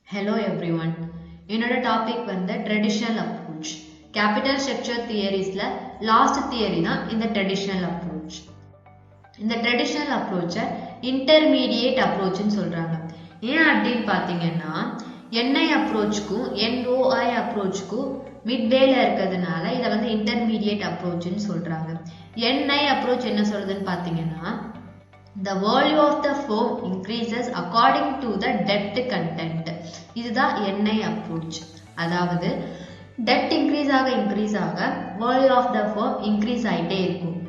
Hello everyone. என்னோட topic வந்து traditional approach. Capital structure தியரிஸ்ல லாஸ்ட் தியரி தான் இந்த ட்ரெடிஷனல் அப்ரோச். இந்த ட்ரெடிஷனல் அப்ரோச்சை இன்டர்மீடியேட் அப்ரோச்னு சொல்றாங்க. ஏன் அப்படின்னு பார்த்தீங்கன்னா NI அப்ரோச்சுக்கும் NOI அப்ரோச்சுக்கும் மிட்வேல இருக்கிறதுனால இதை வந்து இன்டர்மீடியேட் அப்ரோச்னு சொல்றாங்க. NI அப்ரோச் என்ன சொல்றதுன்னு பார்த்தீங்கன்னா the value of the firm increases according to the debt content. இதுதான் NI approach. அதாவது debt increase ஆக value of the firm increase ஆயிட்டே இருக்கும்.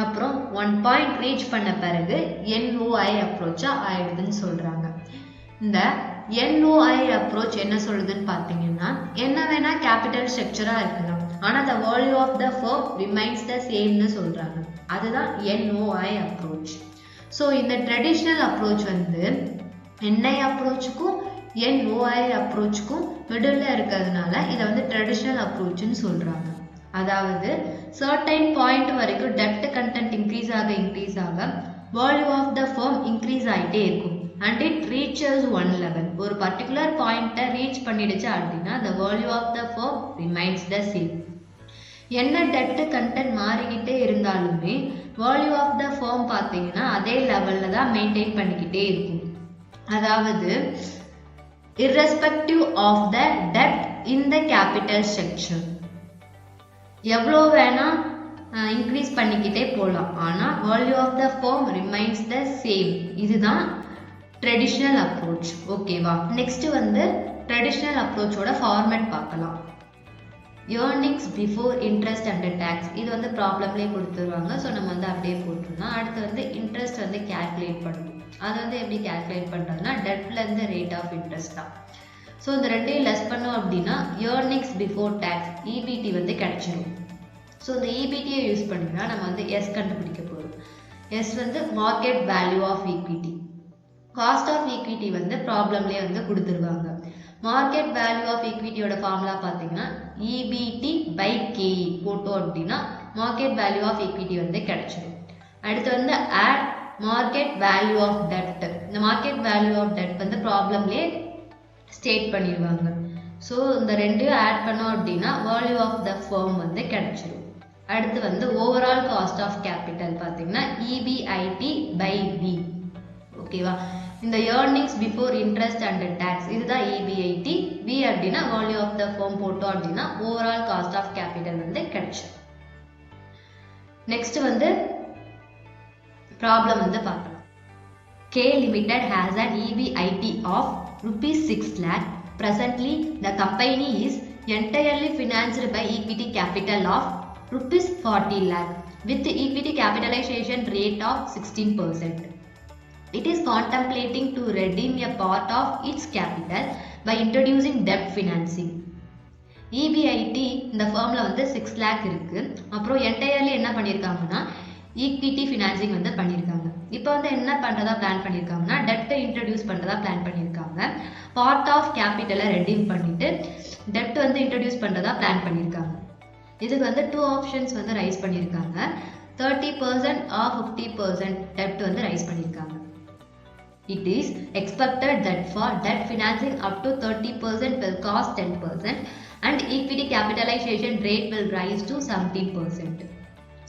அப்புறம் one point reach பண்ண பிறகு NOI approach ஆயிடுதுன்னு சொல்றாங்க. இந்த NOI approach என்ன சொல்லுதுன்னு பார்த்தீங்கன்னா என்ன வேணா கேபிட்டல் ஸ்ட்ரக்சரா இருக்கலாம், ஆனா the value of the firm remains the sameன்னு சொல்றாங்க. அதுதான் NOI approach. ஸோ இந்த ட்ரெடிஷ்னல் அப்ரோச் வந்து NI அப்ரோச்சுக்கும் NOI அப்ரோச்சுக்கும் மிடில் இருக்கிறதுனால இதை வந்து ட்ரெடிஷ்னல் அப்ரோச்னு சொல்றாங்க. அதாவது சர்டைன் பாயிண்ட் வரைக்கும் டெப்ட் கண்டென்ட் இன்க்ரீஸ் ஆக value of the firm increase ஆகிட்டே இருக்கும் and it reaches one level. ஒரு பர்டிகுலர் பாயிண்ட்டை ரீச் பண்ணிடுச்சு அப்படின்னா the value of the firm remains the same. என்ன டெப்ட் கண்டென்ட் மாறிக்கிட்டே இருந்தாலுமே வேல்யூ ஆஃப் த ஃபர்ம் பார்த்தீங்கன்னா அதே லெவலில் தான் மெயின்டைன் பண்ணிக்கிட்டே இருக்கும். அதாவது irrespective of the debt in the capital structure எவ்வளோ வேணா இன்க்ரீஸ் பண்ணிக்கிட்டே போகலாம், ஆனால் value of the firm remains the same. இதுதான் ட்ரெடிஷ்னல் அப்ரோச். ஓகேவா? நெக்ஸ்ட் வந்து ட்ரெடிஷ்னல் அப்ரோச்சோட ஃபார்மேட் பார்க்கலாம். Earnings before interest and tax இது வந்து ப்ராப்ளம்லேயே கொடுத்துருவாங்க. ஸோ நம்ம வந்து அப்படியே போட்டுருந்தோம். அடுத்து வந்து இன்ட்ரெஸ்ட் வந்து கேல்குலேட் பண்ணணும். அது வந்து எப்படி கேல்குலேட் பண்ணுறதுனா டெப்ட்லேருந்து ரேட் ஆஃப் இன்ட்ரெஸ்ட் தான். ஸோ இந்த ரெண்டையும் லெஸ் பண்ணோம் அப்படின்னா ஏர்னிங்ஸ் பிஃபோர் டேக்ஸ் EBT வந்து கிடைச்சிடும். ஸோ இந்த EBTயை யூஸ் பண்ணினா நம்ம வந்து S கண்டுபிடிக்க போகிறோம். S வந்து market value of equity. Cost of equity வந்து ப்ராப்ளம்லேயே வந்து கொடுத்துருவாங்க. மார்க்கெட் வேல்யூ ஆஃப் ஈக்விட்டியோட ஃபார்முலா பார்த்தீங்கன்னா EBT by KE போட்டோம் அப்படின்னா மார்க்கெட் வேல்யூ ஆஃப் ஈக்விட்டி வந்து கிடைச்சிடும். அடுத்து வந்து ஆட் மார்க்கெட் வேல்யூ ஆஃப் டெப்ட். இந்த மார்க்கெட் வேல்யூ ஆஃப் டெப்ட் வந்து ப்ராப்ளம்லேயே ஸ்டேட் பண்ணிடுவாங்க. ஸோ இந்த ரெண்டையும் ஆட் பண்ணோம் அப்படின்னா வேல்யூ ஆஃப் த ஃபர்ம் வந்து கிடைச்சிடும். அடுத்து வந்து ஓவரால் காஸ்ட் ஆஃப் கேபிட்டல் பார்த்தீங்கன்னா EBIT by V. ஓகேவா? இந்த earnings before interest and tax இதுதான் EBIT. V அப்படின்னா வேல்யூ ஆஃப் த ஃபர்ம் போட்டோம் அப்படின்னா ஓவரால் காஸ்ட் ஆஃப் கேபிட்டல் வந்து கிடைச்சிடும். நெக்ஸ்ட் வந்து ப்ராப்ளம் வந்து பார்க்கலாம். K Limited has an EBIT of rupees 6 lakh. Presently, the company is entirely financed by equity capital of rupees 40 lakh with the equity capitalization rate of 16%. It is contemplating to redeem a part of its capital by introducing debt financing. EBIT இந்த ஃபர்ம்ல வந்து 6 lakh இருக்கு. அப்புறம் entirely என்ன பண்ணியிருக்காங்கன்னா equity financing வந்து பண்ணியிருக்காங்க. இப்போ வந்து என்ன பண்ணுறதா பிளான் பண்ணியிருக்காங்கன்னா டெப்டை இன்ட்ரடியூஸ் பண்ணுறதா பிளான் பண்ணியிருக்காங்க. பார்ட் ஆஃப் கேபிட்டலை ரெடீம் பண்ணிட்டு டெப்ட் வந்து இன்ட்ரடியூஸ் பண்ணுறதா பிளான் பண்ணியிருக்காங்க. இதுக்கு வந்து 2 ஆப்ஷன்ஸ் வந்து ரைஸ் பண்ணியிருக்காங்க. 30% or 50% டெப்ட் வந்து ரைஸ் பண்ணியிருக்காங்க. It is expected that for debt financing up to 30% will cost 10% and equity capitalization rate will rise to 17%.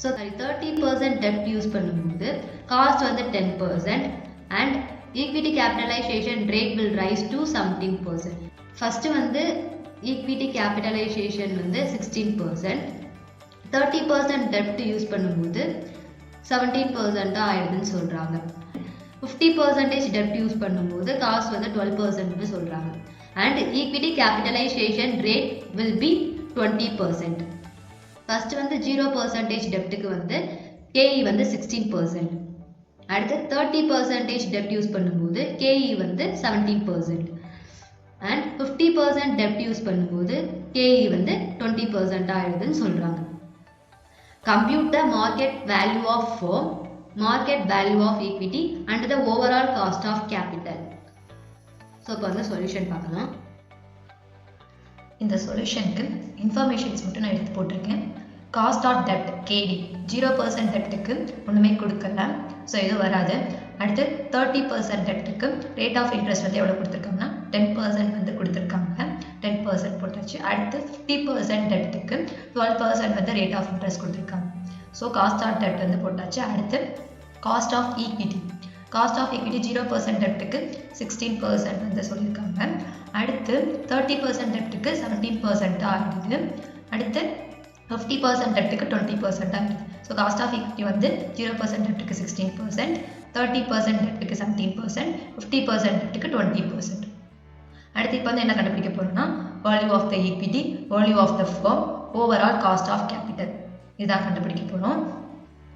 So 30% debt use பண்ணும்போது காஸ்ட் வந்து 10% and equity capitalization rate will rise to 17%. First வந்து equity capitalization வந்து 16%, 30% debt use பண்ணும்போது 17% ஆயிடுதுன்னு சொல்றாங்க. 50% debt use பண்ணும்போது cost வந்து 12% சொல்றாங்க and equity capitalization rate will be 20%. First வந்து 0% டெப்ட்டுக்கு வந்து KE வந்து 16%. அடுத்து 30% டெப்ட் யூஸ் பண்ணும்போது KE வந்து 17% and 50% டெப்ட் யூஸ் பண்ணும்போது KE வந்து 20% ஆயிடுதுன்னு சொல்றாங்க. Compute the market value of firm, market value of equity and the overall cost of capital. So இப்போ வந்து சொல்யூஷன் பார்க்கலாம். இந்த சொல்யூஷனுக்கு இன்ஃபர்மேஷன்ஸ் மட்டும் நான் எடுத்து போட்டிருக்கேன். காஸ்ட் ஆஃப் டெப்ட் KD 0% டெப்ட்டுக்கு ஒன்றுமே கொடுக்கல, ஸோ எதுவும் வராது. அடுத்து 30% டெப்ட்டுக்கு ரேட் ஆஃப் இன்ட்ரெஸ்ட் வந்து எவ்வளோ கொடுத்துருக்காங்கன்னா 10% வந்து கொடுத்துருக்காங்க. 10% போட்டாச்சு. அடுத்து 50% டெப்ட்டுக்கு 12% வந்து ரேட் ஆஃப் இன்ட்ரெஸ்ட் கொடுத்துருக்காங்க. ஸோ காஸ்ட் ஆஃப் டெப்ட் வந்து போட்டாச்சு. அடுத்து cost of equity. Cost of equity 0% டெப்ட்டுக்கு 16% வந்து சொல்லியிருக்காங்க. அடுத்து 30% டெப்ட்டுக்கு 17% ஆகிடுது. அடுத்து 50% டெப்ட்டுக்கு 20% ஆகிடுது. ஸோ காஸ்ட் ஆஃப் ஈக்விட்டி வந்து 0% டெப்ட்டுக்கு 16%, 30% டெப்ட்டுக்கு 17%, 50% டெப்ட்டுக்கு 20%. அடுத்து இப்போ வந்து என்ன கண்டுபிடிக்க போறோம்னா value of the equity, value of the firm, overall cost of capital இதான் கண்டுபிடிக்க போறோம்.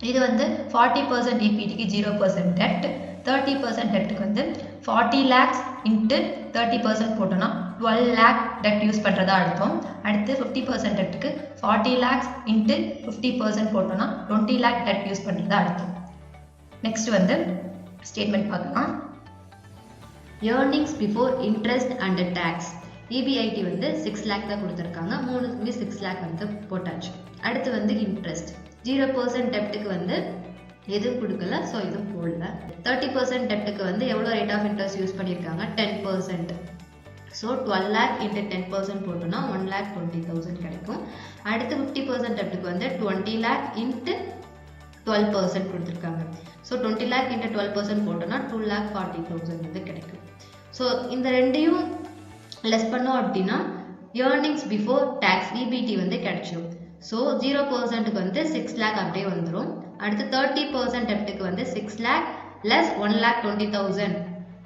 இது வந்து 40% ஈக்விட்டிக்கு 0% டெப்ட், 30% டெப்ட்டுக்கு வந்து 40 lakhs இன்ட்டு 30% போட்டோம்னா 12 lakh டெப்ட் யூஸ் பண்ணுறதா அர்த்தம். அடுத்து 50% டெப்ட்டுக்கு 40 lakhs இன்ட்டு 50% போட்டோம்னா 20 lakh டெப்ட் யூஸ் பண்ணுறதா அர்த்தம். நெக்ஸ்ட் வந்து ஸ்டேட்மெண்ட் பார்க்கலாம். Earnings before interest and tax EBIT வந்து 6 lakh தான் கொடுத்துருக்காங்க. மூணுக்குமே 6 lakh வந்து போட்டாச்சு. அடுத்து வந்து இன்ட்ரெஸ்ட் 0% டெப்ட்டுக்கு வந்து எதுவும் கொடுக்கல, ஸோ இதுவும் போடல. 30% டெப்ட்டுக்கு வந்து எவ்வளோ ரேட் ஆஃப் இன்ட்ரெஸ்ட் யூஸ் பண்ணியிருக்காங்க 10%. ஸோ 12 lakh இன்ட்டு 10% போட்டோம்னா 1,20,000 கிடைக்கும். அடுத்து 50% டெப்ட்டுக்கு வந்து 20 lakh இன்ட்டு 12% கொடுத்துருக்காங்க. ஸோ 20 lakh இன்ட்டு 12% போட்டோம்னா 2,40,000 வந்து கிடைக்கும். ஸோ இந்த ரெண்டையும் லெஸ் பண்ணோம் அப்படின்னா ஏர்னிங்ஸ் பிஃபோர் டேக்ஸ் EBT வந்து கிடைச்சிடும். ஸோ 0%க்கு வந்து 6 lakh அப்படியே வந்துடும். அடுத்து 30% டெப்ட்டுக்கு வந்து 6 lakh லெஸ் 1,20,000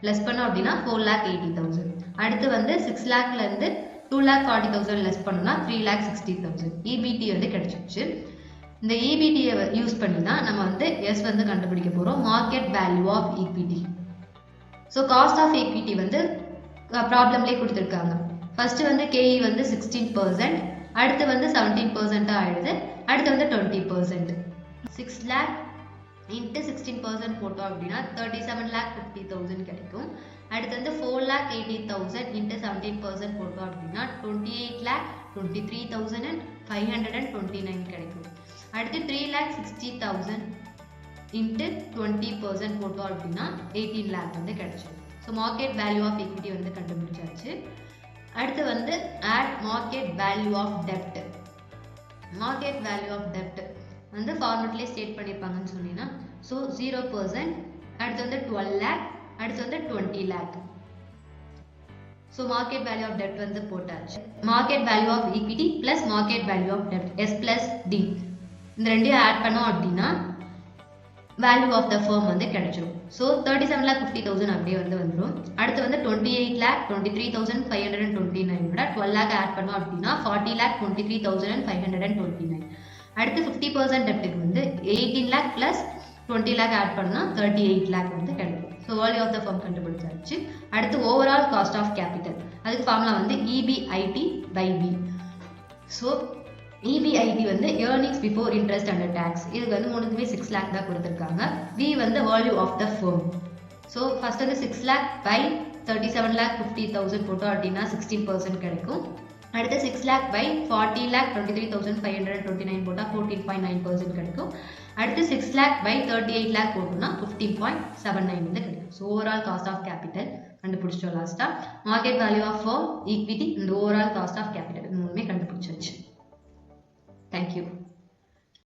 லெஸ் பண்ணோம் அப்படின்னா 4,80,000. அடுத்து வந்து 6 lakhலேருந்து 2,40,000 லெஸ் பண்ணோம்னா 3,60,000 EBT வந்து கிடைச்சிருச்சு. இந்த EBTயை யூஸ் பண்ணி தான் நம்ம வந்து எஸ் வந்து கண்டுபிடிக்க போகிறோம், market value of equity. So cost of equity வந்து ப்ராப்ளம்லேயே கொடுத்துருக்காங்க. ஃபர்ஸ்ட் வந்து KE வந்து 16%, அடுத்து வந்து 17% ஆயிடுது. அடுத்து வந்து 20%. 6 lakh இன்ட்டு 16% போட்டோம் அப்படின்னா 37,50,000 கிடைக்கும். அடுத்து வந்து 4,80,000 இன்ட்டு 17% போட்டோம் அப்படின்னா 28,23,529 கிடைக்கும். அடுத்து 3,60,000 இன்ட்டு 20% போட்டோம் அப்படின்னா 18 lakh வந்து கிடைச்சிடும். So market value of equity வந்து கண்டுபிடிச்சாச்சு. அடுத்து வந்து ஆட் மார்க்கெட் வேல்யூ ஆஃப் டெப்ட். மார்க்கெட் வேல்யூ ஆஃப் டெப்ட் வந்து ஃபார்மெட்லேயே ஸ்டேட் பண்ணியிருப்பாங்கன்னு சொன்னீங்கன்னா, ஸோ 0%, அடுத்து வந்து 12 lakh, அடுத்து வந்து 20 lakh. So market value of டெப்ட் வந்து போட்டாச்சு. Market value of equity plus market value of டெப்ட் S பிளஸ் D இந்த ரெண்டையும் ஆட் பண்ணோம் அப்படின்னா வேல்யூ ஆஃப் த ஃபர்ம் வந்து கிடைச்சிடும். ஸோ 37,50,000 அப்படியே வந்து வந்துடும். அடுத்து வந்து 28,23,529 விட 12 lakh ஆட் பண்ணோம் அப்படின்னா 40,23,529. அடுத்து 50% டெப்ட்டுக்கு வந்து 18 lakh பிளஸ் 20 lakh ஆட் பண்ணால் 38 lakh வந்து கிடைக்கும். So value of the firm கண்டுபிடிச்சாச்சு. அடுத்து ஓவரால் காஸ்ட் ஆஃப் கேபிட்டல், அதுக்கு ஃபார்முலா வந்து EBIT by B. So EBIT வந்து earnings before interest and tax, இதுக்கு வந்து மூணுக்குமே 6 lakh தான் கொடுத்துருக்காங்க. V வந்து value of the firm. So first வந்து 6 lakh by 37,50,000 போட்டோம் அப்படின்னா 16% கிடைக்கும். அடுத்து 6 lakh by 40,23,529 போட்டால் 14.9% கிடைக்கும். அடுத்து 6 lakh by 38 lakh போட்டோம்னா 15.79 வந்து கிடைக்கும். So overall cost of capital கண்டுபிடிச்சோம். லாஸ்ட்டாக market value of firm, equity, இந்த ஓவரால் காஸ்ட் ஆஃப் கேபிட்டல் மூணுமே கண்டுபிடிச்சாச்சு. Thank you.